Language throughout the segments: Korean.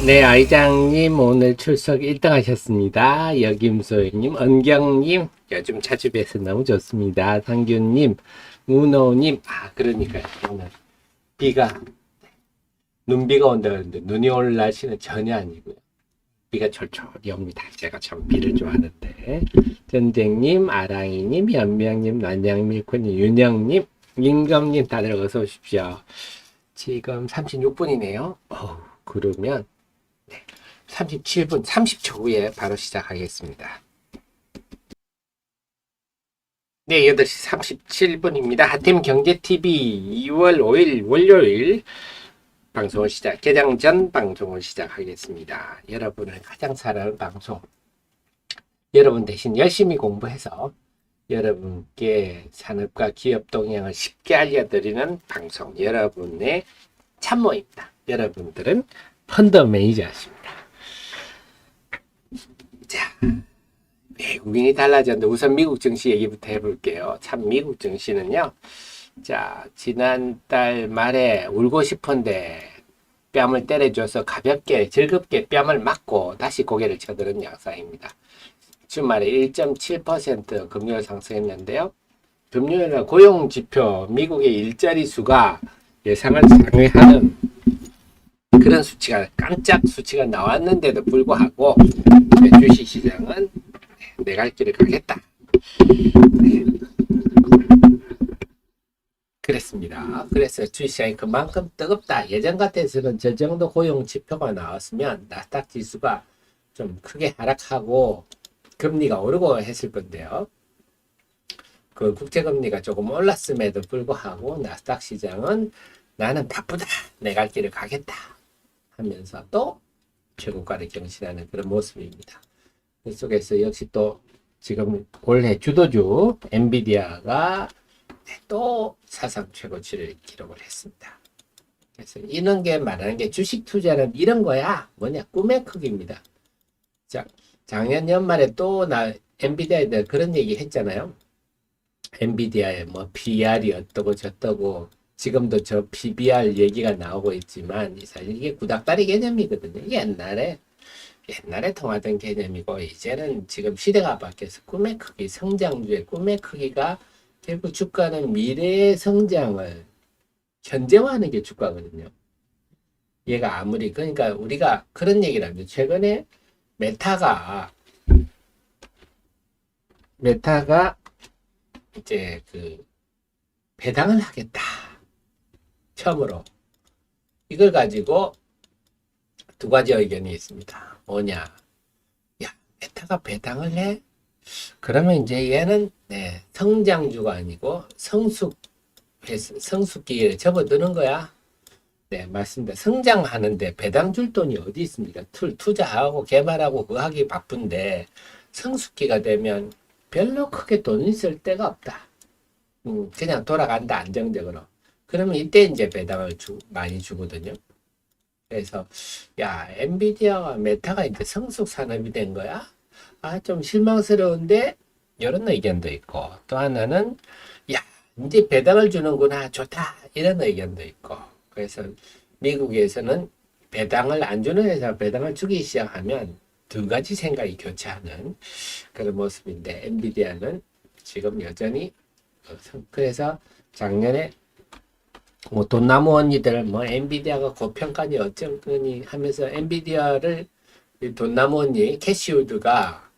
네, 아이장님 오늘 출석 1등 하셨습니다. 여김소희님, 은경님, 요즘 자주 뵈서 너무 좋습니다. 상균님, 문호님, 그러니까요. 오늘 비가, 눈비가 온다 그러는데 눈이 올 날씨는 전혀 아니고요. 비가 철철이 옵니다. 제가 참 비를 좋아하는데. 전쟁님, 아랑이님, 연명님, 난양밀코님, 윤영님, 임금님 다들 어서 오십시오. 지금 36분이네요. 그러면 37분, 30초 후에 바로 시작하겠습니다. 네, 8시 37분입니다. 하팀 경제TV 2월 5일 월요일 방송을 개장 전 방송을 시작하겠습니다. 여러분을 가장 사랑하는 방송. 여러분 대신 열심히 공부해서 여러분께 산업과 기업 동향을 쉽게 알려드리는 방송. 여러분의 참모입니다. 여러분들은 펀드 매니저십니다. 자, 외국인이 달라졌는데 우선 미국 증시 얘기부터 해볼게요. 참 미국 증시는요. 자, 지난달 말에 울고 싶은데 뺨을 때려줘서 가볍게 즐겁게 뺨을 맞고 다시 고개를 쳐드는 양상입니다. 주말에 1.7% 금요일 상승했는데요. 금요일날 고용지표 미국의 일자리 수가 예상을 상회하는 그런 수치가 깜짝 수치가 나왔는데도 불구하고 주식시장은 내 갈 길을 가겠다. 네. 그랬습니다. 그래서 주식시장이 그만큼 뜨겁다. 예전 같아서는 저 정도 고용 지표가 나왔으면 나스닥 지수가 좀 크게 하락하고 금리가 오르고 했을 건데요. 그 국제금리가 조금 올랐음에도 불구하고 나스닥 시장은 나는 바쁘다. 내 갈 길을 가겠다. 하면서 또 최고가를 경신하는 그런 모습입니다. 그 속에서 역시 또 지금 올해 주도주 엔비디아가 또 사상 최고치를 기록을 했습니다. 그래서 이런 게 말하는 게 주식 투자는 이런 거야. 뭐냐? 꿈의 크기입니다. 자, 작년 연말에 또 엔비디아에 대해 그런 얘기 했잖아요. 엔비디아의 뭐 PR이 어떠고 저떠고 지금도 저 PBR 얘기가 나오고 있지만 사실 이게 구닥다리 개념이거든요. 옛날에 통하던 개념이고 이제는 지금 시대가 바뀌어서 꿈의 크기, 성장주의 꿈의 크기가 결국 주가는 미래의 성장을 현재화하는 게 주가거든요. 얘가 아무리 그러니까 우리가 그런 얘기를 합니다. 최근에 메타가 이제 그 배당을 하겠다. 처음으로 이걸 가지고 두 가지 의견이 있습니다. 뭐냐? 야, 메타가 배당을 해? 그러면 이제 얘는 성장주가 아니고 성숙기에 접어드는 거야. 네, 맞습니다. 성장하는데 배당 줄 돈이 어디 있습니까? 투자하고 개발하고 그거 하기 바쁜데 성숙기가 되면 별로 크게 돈이 쓸 데가 없다. 그냥 돌아간다, 안정적으로. 그러면 이때 이제 배당을 많이 주거든요. 그래서, 야, 엔비디아와 메타가 이제 성숙 산업이 된 거야? 좀 실망스러운데, 이런 의견도 있고, 또 하나는, 야, 이제 배당을 주는구나, 좋다, 이런 의견도 있고. 그래서 미국에서는 배당을 안 주는 회사 배당을 주기 시작하면 두 가지 생각이 교차하는 그런 모습인데, 엔비디아는 지금 여전히, 그래서 작년에 뭐 돈나무 언니들 뭐 엔비디아가 고평가니 어쩌니 하면서 엔비디아를 돈나무 언니 캐시우드가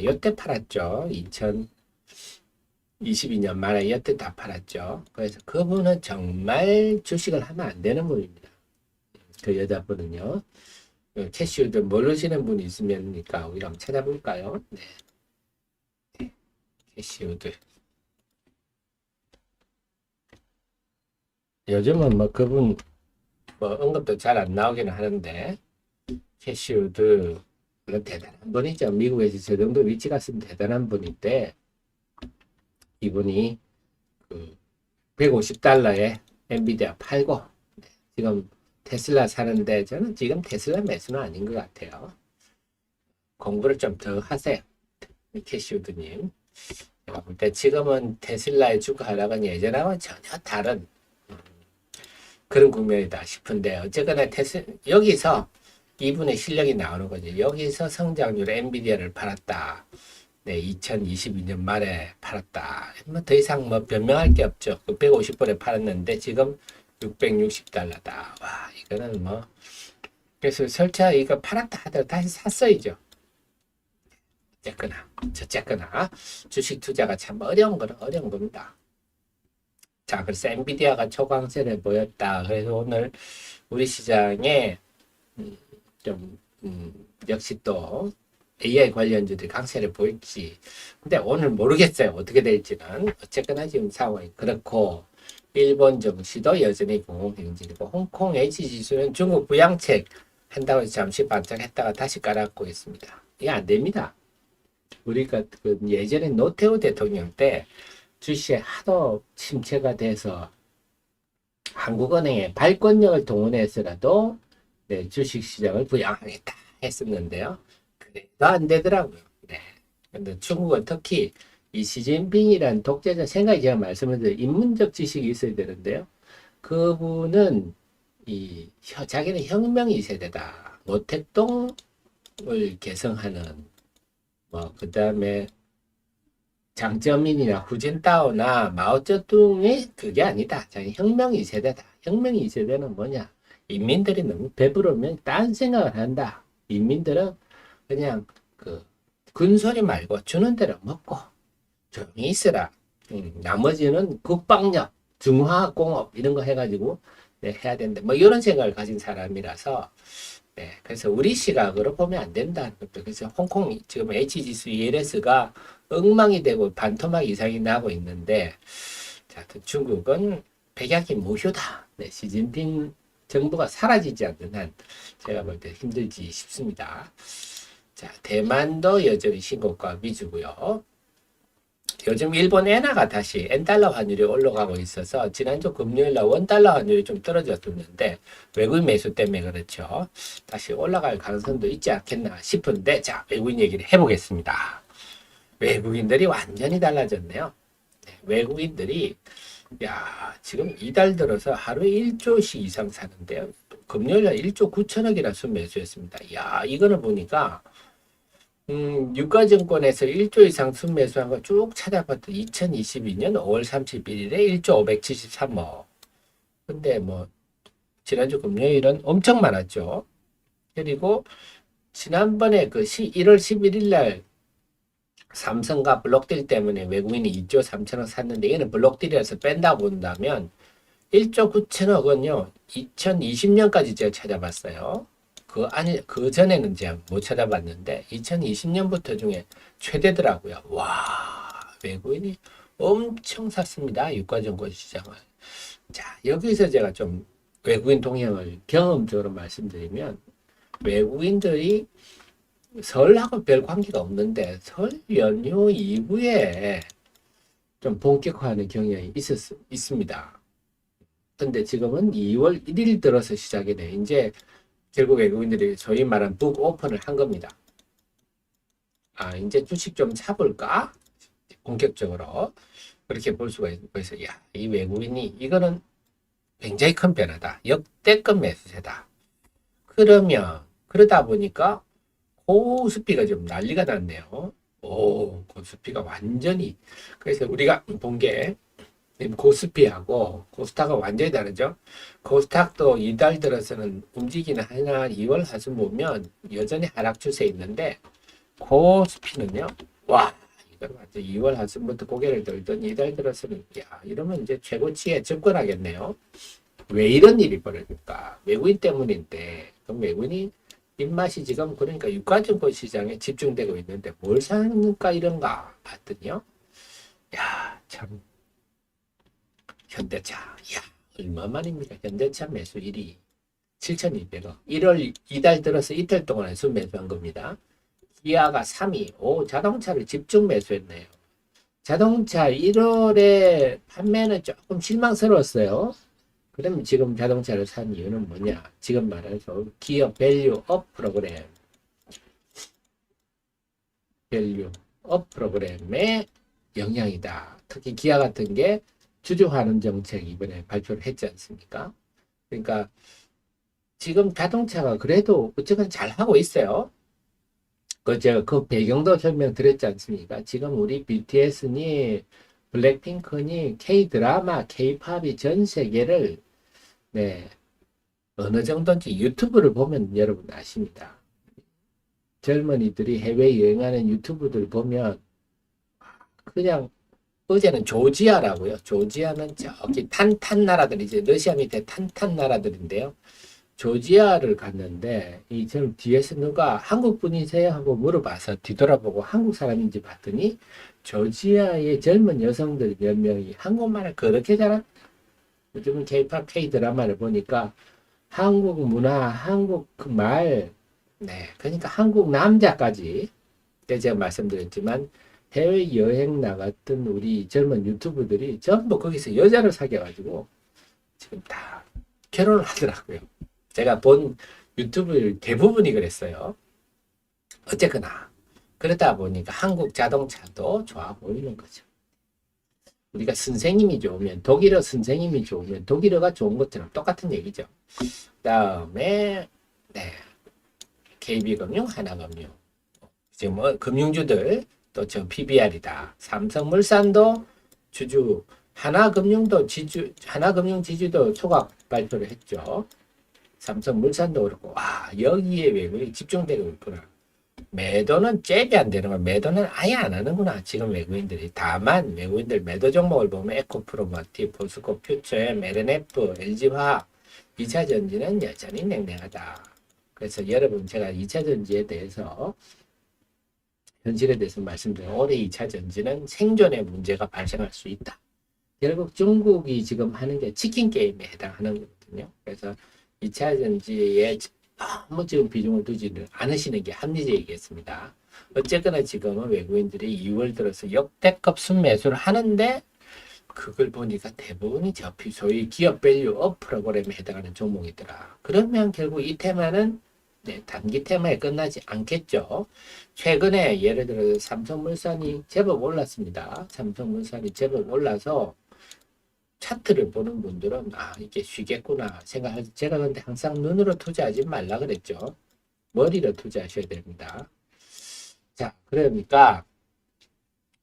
여태 팔았죠. 2022년 말에 여태 다 팔았죠. 그래서 그분은 정말 주식을 하면 안 되는 분입니다. 그 여자분은요. 캐시우드 모르시는 분이 있으면니까 우리 한번 찾아볼까요? 네. 캐시우드. 요즘은 뭐 그분 뭐 언급도 잘 안 나오기는 하는데 캐시우드 대단한 분이죠. 미국에서 저 정도 위치 갔으면 대단한 분인데 이분이 그 150달러에 엔비디아 팔고 지금 테슬라 사는데 저는 지금 테슬라 매수는 아닌 것 같아요. 공부를 좀 더 하세요. 캐시우드님. 제가 볼 때 지금은 테슬라의 주가 하락은 예전하고는 전혀 다른 그런 국면이다 싶은데 어쨌거나 여기서 이분의 실력이 나오는 거죠. 여기서 성장률 엔비디아를 팔았다. 네, 2022년 말에 팔았다. 뭐 더 이상 뭐 변명할 게 없죠. 150불에 팔았는데 지금 660달러다. 와, 이거는 뭐 그래서 설사 이거 팔았다 하더라도 다시 샀어야죠. 어쨌거나 주식 투자가 참 어려운 겁니다. 자, 그래서 엔비디아가 초강세를 보였다. 그래서 오늘 우리 시장에 좀 역시 또 AI 관련주들이 강세를 보일지. 근데 오늘 모르겠어요. 어떻게 될지는. 어쨌거나 지금 상황이 그렇고 일본 증시도 여전히 공공행진이고 홍콩 H지수는 중국 부양책 한다고 해서 잠시 반짝했다가 다시 깔았고 있습니다. 이게 안 됩니다. 우리가 그 예전에 노태우 대통령 때 주식에 하도 침체가 돼서 한국은행에 발권력을 동원해서라도 네, 주식시장을 부양하겠다 했었는데요. 그래도 안 되더라고요. 네. 근데 중국은 특히 이 시진핑이란 독재자 생각이 제가 말씀드린 인문적 지식이 있어야 되는데요. 그분은 자기는 혁명 2세대다. 모택동을 개성하는 그 다음에 장쩌민이나 후진타오나 마오쩌둥이 그게 아니다. 자기 혁명 2세대다. 혁명 2세대는 뭐냐? 인민들이 너무 배부르면 딴 생각을 한다. 인민들은 그냥 그 군소리 말고 주는 대로 먹고 조용히 있으라. 나머지는 국방력, 중화공업 이런 거 해가지고 네, 해야 된다. 뭐 이런 생각을 가진 사람이라서 네, 그래서 우리 시각으로 보면 안 된다는 것도. 그래서 홍콩 지금 H지수 ELS가 엉망이 되고 반토막 이상이 나고 있는데 자, 중국은 백약이 무효다. 네, 시진핑 정부가 사라지지 않는 한 제가 볼 때 힘들지 싶습니다. 자, 대만도 여전히 신고가 위주고요. 요즘 일본 엔화가 다시 엔달러 환율이 올라가고 있어서 지난주 금요일날 원달러 환율이 좀 떨어졌었는데 외국인 매수 때문에 그렇죠. 다시 올라갈 가능성도 있지 않겠나 싶은데 자, 외국인 얘기를 해보겠습니다. 외국인들이 완전히 달라졌네요. 네, 외국인들이 지금 이달 들어서 하루에 1조씩 이상 사는데요. 금요일날 1조 9천억이나 순매수했습니다. 이거는 보니까 유가증권에서 1조 이상 순매수한 거 쭉 찾아봤더니 2022년 5월 31일에 1조 573억. 근데 뭐 지난주 금요일은 엄청 많았죠. 그리고 지난번에 그 1월 11일 날 삼성과 블록딜 때문에 외국인이 2조 3천억 샀는데 얘는 블록딜이라서 뺀다 본다면 1조 9천억은요 2020년까지 제가 찾아봤어요. 그 전에는 제가 못 찾아봤는데 2020년부터 중에 최대더라고요. 와, 외국인이 엄청 샀습니다. 유가증권 시장을. 자, 여기서 제가 좀 외국인 동향을 경험적으로 말씀드리면 외국인들이 설하고 별 관계가 없는데 설 연휴 이후에 좀 본격화하는 경향이 있습니다. 근데 지금은 2월 1일 들어서 시작이 돼. 이제 결국 외국인들이 소위 말한 북 오픈을 한 겁니다. 이제 주식 좀 사볼까? 본격적으로. 그렇게 볼 수가 있어서, 이 외국인이, 이거는 굉장히 큰 변화다. 역대급 매수세다. 그러다 보니까 코스피가 좀 난리가 났네요. 코스피가 완전히. 그래서 우리가 본 게, 코스피하고 코스닥은 완전히 다르죠. 코스닥도 이달 들어서는 움직이는 하나 2월 하순 보면 여전히 하락 추세에 있는데 코스피는요. 이건 완전 2월 하순부터 고개를 들던 이달 들어서는 이러면 이제 최고치에 접근하겠네요. 왜 이런 일이 벌어질까? 외국인 때문인데 그럼 외국인이 입맛이 지금 그러니까 유가증권 시장에 집중되고 있는데 뭘 사는가 이런가 봤더니요. 참 현대차, 얼마만입니까? 현대차 매수 1위 7,200억. 1월 이달 들어서 이틀 동안에 순매수한 겁니다. 기아가 3위. 자동차를 집중 매수했네요. 자동차 1월에 판매는 조금 실망스러웠어요. 그러면 지금 자동차를 산 이유는 뭐냐? 지금 말해서 기업 밸류업 프로그램. 밸류업 프로그램의 영향이다. 특히 기아 같은 게 주주환원 정책 이번에 발표를 했지 않습니까? 그러니까 지금 자동차가 그래도 어쨌든 잘 하고 있어요. 제가 그 배경도 설명드렸지 않습니까? 지금 우리 BTS니 블랙핑크니 K-드라마, K-팝이 전 세계를 네, 어느 정도인지 유튜브를 보면 여러분 아십니다. 젊은이들이 해외 여행하는 유튜브들 보면 그냥 어제는 조지아라고요. 조지아는 저기 탄탄 나라들 이제 러시아 밑에 탄탄 나라들인데요. 조지아를 갔는데 이 지금 뒤에서 누가 한국 분이세요 하고 물어봐서 뒤돌아보고 한국 사람인지 봤더니 조지아의 젊은 여성들 몇 명이 한국말을 그렇게 잘한 요즘은 K-팝 K-드라마를 보니까 한국 문화, 한국 그 말, 네, 그러니까 한국 남자까지 제가 말씀드렸지만 해외 여행 나갔던 우리 젊은 유튜브들이 전부 거기서 여자를 사귀어가지고 지금 다 결혼을 하더라고요. 제가 본 유튜브 대부분이 그랬어요. 어쨌거나 그러다 보니까 한국 자동차도 좋아 보이는 거죠. 우리가 선생님이 좋으면 독일어 선생님이 좋으면 독일어가 좋은 것처럼 똑같은 얘기죠. 그다음에 네, KB금융, 하나금융 지금 뭐 금융주들 또 저 PBR이다. 삼성물산도 주주, 하나금융도 지주, 하나금융 지주도 소각 발표를 했죠. 삼성물산도 그렇고 와 여기에 외국인이 집중되고 있구나. 매도는 잽이 안 되는 거야. 매도는 아예 안 하는구나. 지금 외국인들이. 다만 외국인들 매도 종목을 보면 에코프로머티, 포스코 퓨처엠, LNF, LG화학, 2차전지는 여전히 냉랭하다. 그래서 여러분 제가 2차전지에 대해서 현실에 대해서 말씀드린 올해 2차전지는 생존의 문제가 발생할 수 있다. 결국 중국이 지금 하는 게 치킨 게임에 해당하는 거거든요. 그래서 2차전지에 너무 지금 비중을 두지 않으시는 게 합리적이겠습니다. 어쨌거나 지금은 외국인들이 2월 들어서 역대급 순매수를 하는데 그걸 보니까 대부분이 소위 기업 밸류 업 프로그램에 해당하는 종목이더라. 그러면 결국 이 테마는 네, 단기 테마에 끝나지 않겠죠. 최근에 예를 들어 삼성물산이 제법 올랐습니다. 삼성물산이 제법 올라서 차트를 보는 분들은 아 이게 쉬겠구나 생각할 제가 근데 항상 눈으로 투자하지 말라 그랬죠. 머리로 투자하셔야 됩니다. 자 그러니까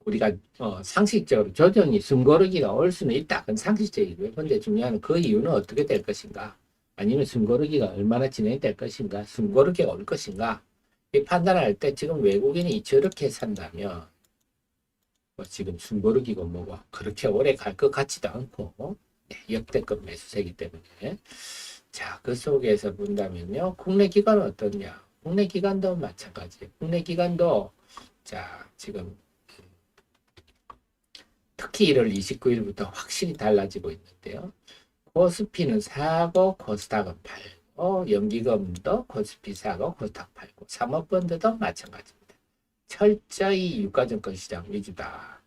우리가 상식적으로 조정이 숨고르기가 올 수는 있다. 그건 상식적이고요. 근데 중요한 그 이유는 어떻게 될 것인가? 아니면 숨고르기가 얼마나 진행될 것인가? 숨고르기가 올 것인가? 이 판단할 때 지금 외국인이 저렇게 산다면 뭐 지금 숨고르기고 뭐고 그렇게 오래 갈 것 같지도 않고 네, 역대급 매수세기 때문에 자, 그 속에서 본다면요. 국내 기관은 어떠냐? 국내 기관도 마찬가지. 국내 기관도 자, 지금 특히 1월 29일부터 확실히 달라지고 있는데요. 코스피는 사고 코스닥은 팔고 연기금도 코스피 사고 코스닥 팔고 사모펀드도 마찬가지입니다. 철저히 유가증권 시장 위주다.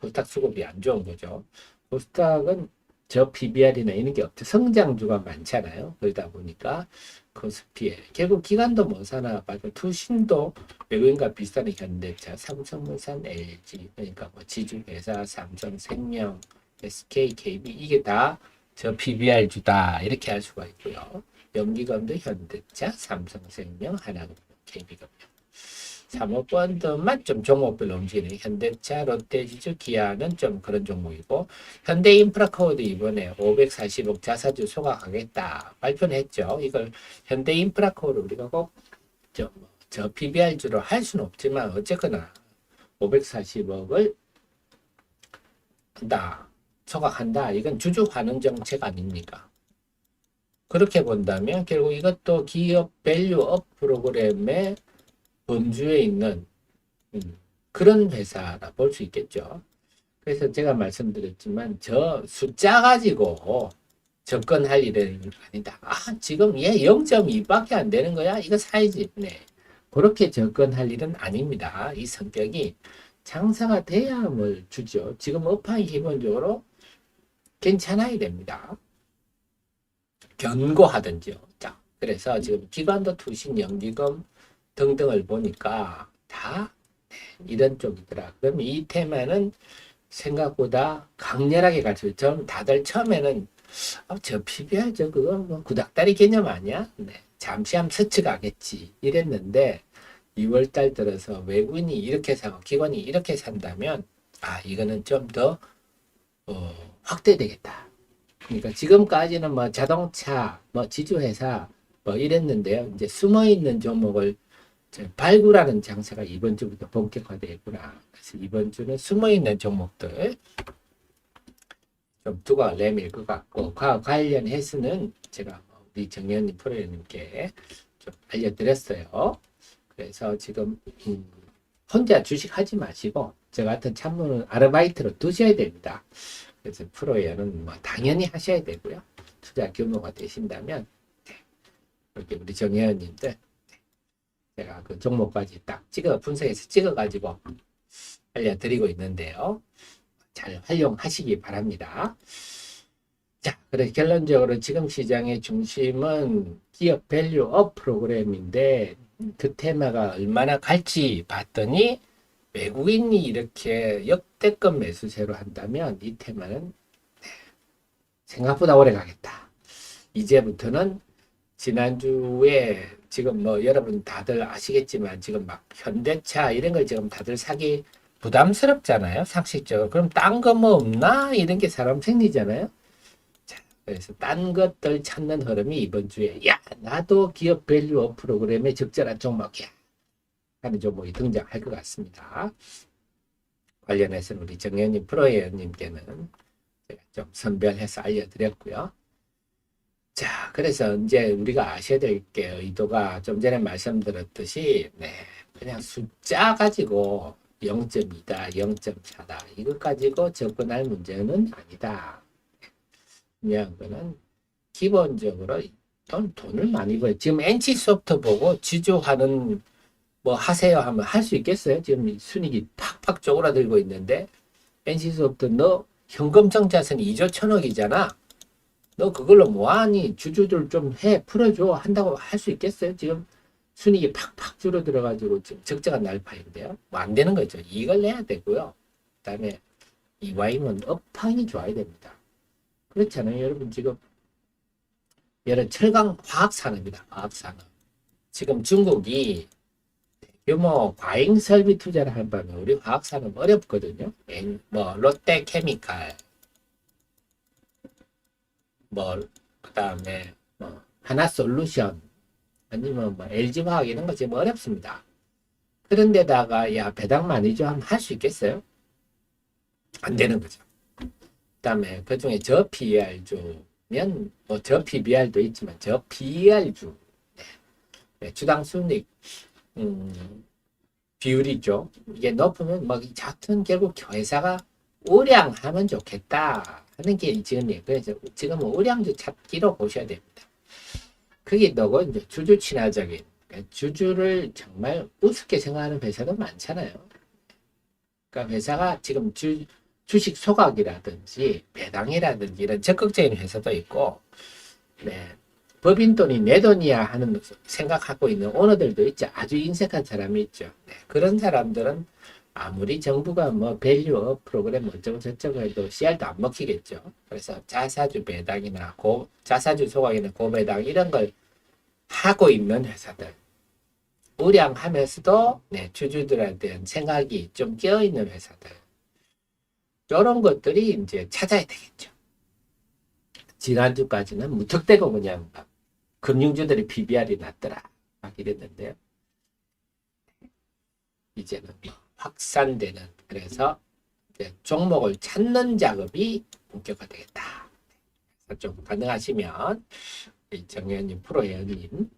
코스닥 수급이 안 좋은 거죠. 코스닥은 저 PBR이나 이런 게 없죠. 성장주가 많잖아요. 그러다 보니까 코스피에 결국 기관도 못 사나 봐도 투신도 외국인과 비슷한 현대차, 삼성물산, LG 그러니까 뭐 지주회사, 삼성생명, SK, KB 이게 다 저 PBR 주다 이렇게 할 수가 있고요. 연기금도 현대차, 삼성생명, 하나금융, KB금융. 사모펀드만 좀 종목별로 움직이는 현대차, 롯데지주, 기아는 좀 그런 종목이고 현대인프라코어도 이번에 540억 자사주 소각하겠다 발표를 했죠. 이걸 현대인프라코어를 우리가 꼭 저 PBR주로 할 수는 없지만 어쨌거나 540억을 한다. 소각한다. 이건 주주 환원 정책 아닙니까? 그렇게 본다면 결국 이것도 기업 밸류업 프로그램의 범주에 있는 그런 회사라 볼 수 있겠죠. 그래서 제가 말씀드렸지만 저 숫자 가지고 접근할 일은 아니다. 아 지금 얘 0.2밖에 안 되는 거야? 이거 사야지. 네. 그렇게 접근할 일은 아닙니다. 이 성격이 장사가 돼야을 주죠. 지금 업황이 기본적으로 괜찮아야 됩니다. 견고하든지요. 자, 그래서 지금 기관도 투신, 연기금 등등을 보니까 다 이런 쪽이더라. 그러면 이 테마는 생각보다 강렬하게 갈수록 다들 처음에는 저 PBR 그거 뭐 구닥다리 개념 아니야? 네. 잠시 한번 스쳐가겠지 이랬는데 2월 달 들어서 외국인이 이렇게 사고 기관이 이렇게 산다면 이거는 좀 더 확대되겠다. 그러니까 지금까지는 뭐 자동차, 뭐 지주회사 뭐 이랬는데요. 이제 숨어 있는 종목을 발굴하는 장사가 이번 주부터 본격화되구나. 그래서 이번 주는 숨어 있는 종목들 좀 두가 내밀 것 같고, 관련해서는 제가 우리 정현님 프로님께 좀 알려드렸어요. 그래서 지금 혼자 주식 하지 마시고 저 같은 참모는 아르바이트로 두셔야 됩니다. 그래서 프로에는 뭐 당연히 하셔야 되고요. 투자 규모가 되신다면 이렇게 우리 정혜원님들 제가 그 종목까지 딱 분석해서 찍어가지고 알려드리고 있는데요. 잘 활용하시기 바랍니다. 자, 그래서 결론적으로 지금 시장의 중심은 기업 밸류업 프로그램인데 그 테마가 얼마나 갈지 봤더니 외국인이 이렇게 역대급 매수세로 한다면 이 테마는 생각보다 오래 가겠다. 이제부터는 지난주에 지금 뭐 여러분 다들 아시겠지만 지금 막 현대차 이런 걸 지금 다들 사기 부담스럽잖아요. 상식적으로. 그럼 딴 거 뭐 없나? 이런 게 사람 생기잖아요. 자, 그래서 딴 것들 찾는 흐름이 이번 주에 나도 기업 밸류업 프로그램에 적절한 종목이야 하는 종목이 등장할 것 같습니다. 관련해서는 우리 정현님 프로회원님께는 제가 좀 선별해서 알려드렸고요. 자, 그래서 이제 우리가 아셔야 될 게 의도가 좀 전에 말씀드렸듯이 그냥 숫자 가지고 0.2다, 0.4다 이거 가지고 접근할 문제는 아니다. 중요한 거는 기본적으로 돈을 많이 벌어요. 지금 NC소프트 보고 지주하는 뭐 하세요 하면 할 수 있겠어요? 지금 순익이 팍팍 쪼그라들고 있는데 NC소프트 너 현금성 자산 2조 1천억이잖아. 너 그걸로 뭐하니? 주주들 좀 풀어줘 한다고 할 수 있겠어요? 지금 순익이 팍팍 줄어들어가지고 지금 적자가 날 판인데요. 뭐 안 되는 거죠. 이걸 내야 되고요. 그 다음에 이와임은 업황이 좋아야 됩니다. 그렇잖아요. 여러분 지금 예를 철강 화학산업이다. 화학산업. 지금 중국이 규모 과잉 설비 투자를 한다면 우리 화학산업 어렵거든요. 뭐 롯데케미칼 뭐 그다음에 뭐 하나솔루션 아니면 뭐 LG화학 이런 거 지금 어렵습니다. 그런데다가 배당만이죠 하면 할 수 있겠어요? 안 되는 거죠. 그다음에 그중에 저PER주면 뭐 저PBR도 있지만 저PER주 주당 순익 비율이죠. 이게 높으면 뭐 같은 결국 회사가 우량하면 좋겠다 하는 게 지금이에요. 그래서 지금은 우량주 찾기로 보셔야 됩니다. 그게 너고 이제 주주 친화적인 주주를 정말 우습게 생각하는 회사도 많잖아요. 그러니까 회사가 지금 주식 소각이라든지 배당이라든지 이런 적극적인 회사도 있고, 법인 돈이 내 돈이야 하는 생각하고 있는 오너들도 있죠. 아주 인색한 사람이 있죠. 그런 사람들은 아무리 정부가 뭐 밸류업 프로그램 어쩌고 저쩌고 해도 씨알도 안 먹히겠죠. 그래서 자사주 배당이나 자사주 소각이나 고배당 이런 걸 하고 있는 회사들, 우량하면서도 주주들에 대한 생각이 좀 끼어있는 회사들, 이런 것들이 이제 찾아야 되겠죠. 지난주까지는 무턱대고 그냥 막 금융주들이 PBR이 낮더라 막 이랬는데요. 이제는 확산되는, 그래서 이제 종목을 찾는 작업이 본격화되겠다. 그래서 좀 가능하시면 정혜원님 프로회원님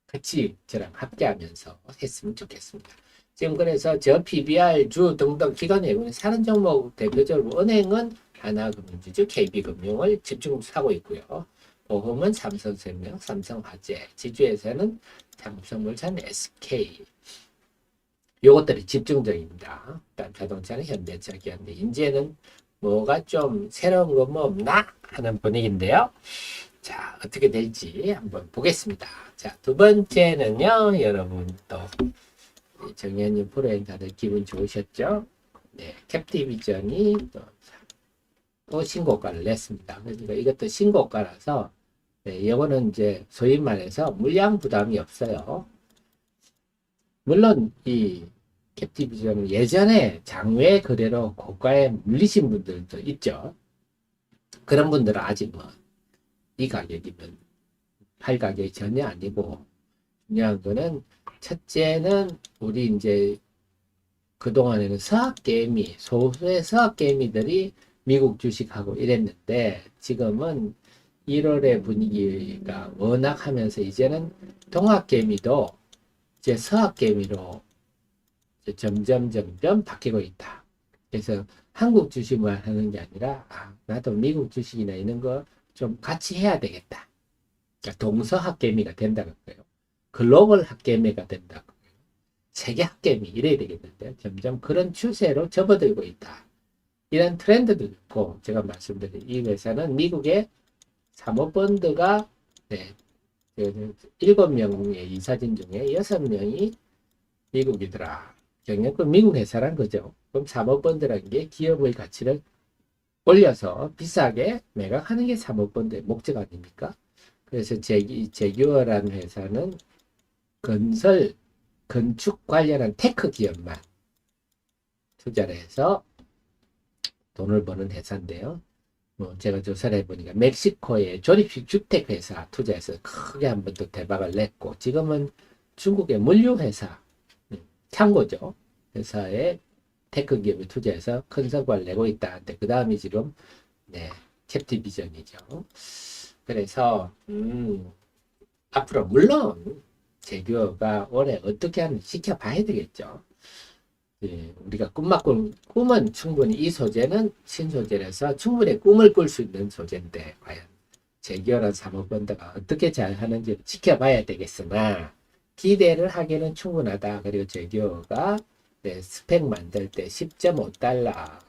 같이 저랑 함께하면서 했으면 좋겠습니다. 지금 그래서 저 PBR 주 등등 기관에 사는 종목 대표적으로 은행은 하나금융지주 KB금융을 집중 사고 있고요. 보험은 삼성생명, 삼성화재, 지주에서는 삼성물산, SK 요것들이 집중적입니다. 일단 자동차는 현대차, 기아인데 이제는 뭐가 좀 새로운 거 뭐 없나 하는 분위기인데요. 자, 어떻게 될지 한번 보겠습니다. 자, 두 번째는요, 여러분 또 정현님 프로그램 다들 기분 좋으셨죠? 캡디비전이 또 또 신고가를 냈습니다. 그러니까 이것도 신고가라서 네, 이거는 이제 소위 말해서 물량 부담이 없어요. 물론 이 캡티비전은 예전에 장외 거래로 고가에 물리신 분들도 있죠. 그런 분들은 아직 뭐 이 가격이면 팔 가격이 전혀 아니고, 중요한 거는 첫째는 우리 이제 그동안에는 서학개미, 소수의 서학개미들이 미국 주식하고 이랬는데, 지금은 1월의 분위기가 워낙 하면서 이제는 동학개미도 이제 서학개미로 이제 점점 바뀌고 있다. 그래서 한국 주식만 하는 게 아니라, 나도 미국 주식이나 이런 거 좀 같이 해야 되겠다. 그러니까 동서학개미가 된다는 거예요. 글로벌 학개미가 된다고. 세계 학개미 이래야 되겠는데, 점점 그런 추세로 접어들고 있다. 이런 트렌드도 있고, 제가 말씀드린 이 회사는 미국의 사모펀드가 7명의 이사진 중에 6명이 미국이더라. 경영권 미국 회사란 거죠. 그럼 사모펀드라는 게 기업의 가치를 올려서 비싸게 매각하는 게 사모펀드의 목적 아닙니까? 그래서 제규어라는 회사는 건설, 건축 관련한 테크 기업만 투자를 해서 돈을 버는 회사인데요. 제가 조사를 해보니까 멕시코의 조립식 주택 회사 투자해서 크게 한 번 또 대박을 냈고, 지금은 중국의 물류 회사, 창고죠. 회사에 테크 기업에 투자해서 큰 성과를 내고 있다. 그 다음이 지금 캡티비전이죠. 그래서 앞으로 물론 제규어가 올해 어떻게 하는지 지켜봐야 되겠죠. 우리가 꿈은 충분히 이 소재는 신소재라서 충분히 꿈을 꿀 수 있는 소재인데, 과연 제규어란 사모펀드가 어떻게 잘 하는지 지켜봐야 되겠으나 기대를 하기는 충분하다. 그리고 제규어가 스펙 만들 때 10.5달러.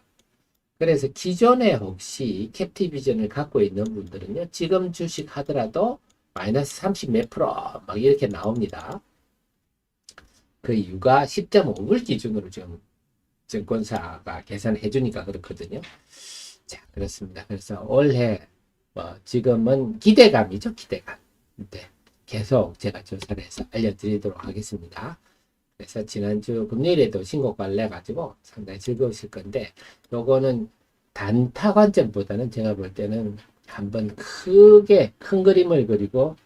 그래서 기존에 혹시 캡티비전을 갖고 있는 분들은요, 지금 주식 하더라도 마이너스 30 몇 프로 막 이렇게 나옵니다. 그 이유가 10.5를 기준으로 지금 증권사가 계산해 주니까 그렇거든요. 자, 그렇습니다. 그래서 올해 지금은 기대감이죠, 기대감. 계속 제가 조사를 해서 알려드리도록 하겠습니다. 그래서 지난주 금요일에도 신고가를 내가지고 상당히 즐거우실 건데, 요거는 단타 관점보다는 제가 볼 때는 한번 크게 큰 그림을 그리고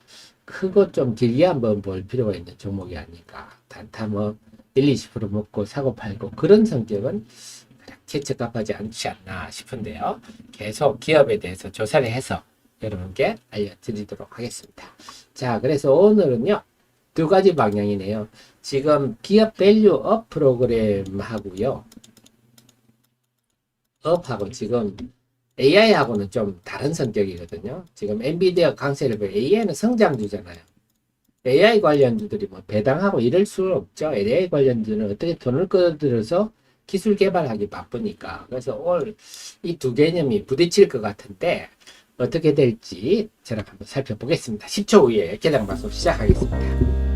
크고 좀 길게 한번 볼 필요가 있는 종목이 아닐까. 단타 1, 20% 먹고 사고 팔고 그런 성격은 그렇게 적합하지 않지 않나 싶은데요. 계속 기업에 대해서 조사를 해서 여러분께 알려드리도록 하겠습니다. 자, 그래서 오늘은요, 두 가지 방향이네요. 지금 기업 밸류 업 프로그램 하고요. 업하고 지금 AI하고는 좀 다른 성격이거든요. 지금 엔비디아 강세를 보여. AI는 성장주잖아요. AI 관련주들이 배당하고 이럴 수 없죠. AI 관련주는 어떻게 돈을 끌어들여서 기술 개발하기 바쁘니까. 그래서 오늘 이 두 개념이 부딪힐 것 같은데 어떻게 될지 저랑 한번 살펴보겠습니다. 10초 후에 개장 방송 시작하겠습니다.